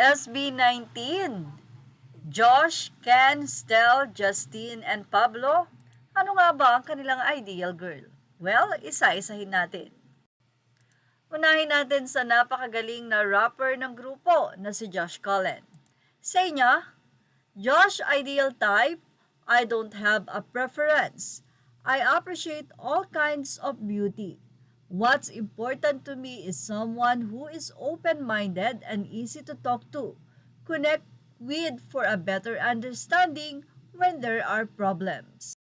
SB19, Josh, Ken, Stel, Justine, and Pablo. Ano nga ba ang kanilang ideal girl? Well, isa-isahin natin. Unahin natin sa napakagaling na rapper ng grupo na si Josh Cullen. Say niya, Josh ideal type, I don't have a preference. I appreciate all kinds of beauty. What's important to me is someone who is open-minded and easy to talk to, connect with for a better understanding when there are problems.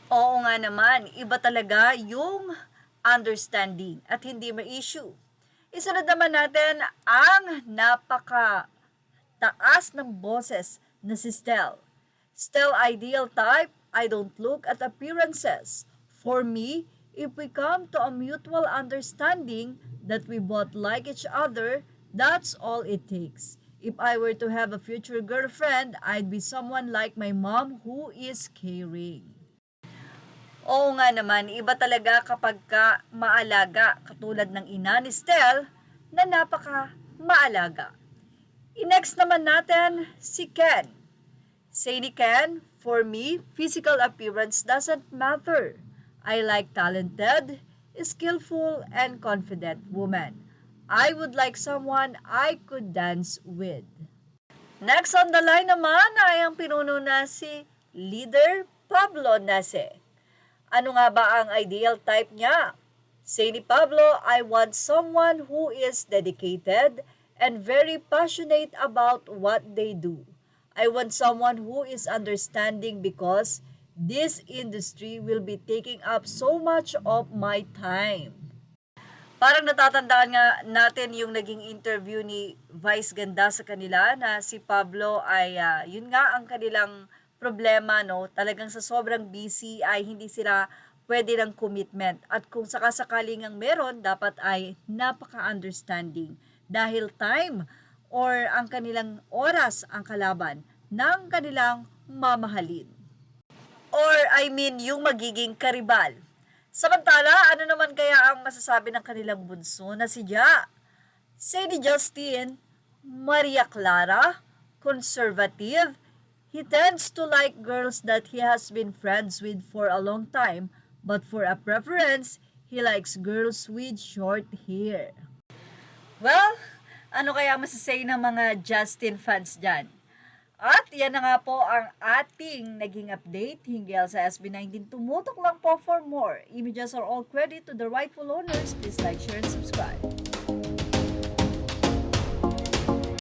Oo nga naman, iba talaga yung understanding at hindi may issue. Isunod naman natin ang napaka taas ng boses na si Stel. Stel ideal type, I don't look at appearances. For me, if we come to a mutual understanding that we both like each other, that's all it takes. If I were to have a future girlfriend, I'd be someone like my mom who is caring. Oo nga naman, iba talaga kapag ka maalaga, katulad ng ina ni Stel na napaka maalaga. I-next naman natin si Ken. Say ni Ken, for me, physical appearance doesn't matter. I like talented, skillful, and confident woman. I would like someone I could dance with. Next on the line naman ay ang pinuno na si Leader Pablo Nase. Ano nga ba ang ideal type niya? Say ni Pablo, I want someone who is dedicated and very passionate about what they do. I want someone who is understanding because this industry will be taking up so much of my time. Parang natatandaan nga natin yung naging interview ni Vice Ganda sa kanila na si Pablo ay yun nga ang kanilang problema, no? Talagang sa sobrang busy ay hindi sila pwede ng commitment. At kung sakasakaling ang meron, dapat ay napaka-understanding. Dahil time or ang kanilang oras ang kalaban ng kanilang mamahalin. Or yung magiging karibal. Samantala, ano naman kaya ang masasabi ng kanilang bunso na si Ja? Say ni Justine, Maria Clara, conservative. He tends to like girls that he has been friends with for a long time, but for a preference, he likes girls with short hair. Well, ano kaya masasay ng mga Justin fans dyan? At yan na nga po ang ating naging update hinggil sa SB19. Tumutok lang po for more. Images are all credit to the rightful owners. Please like, share, and subscribe.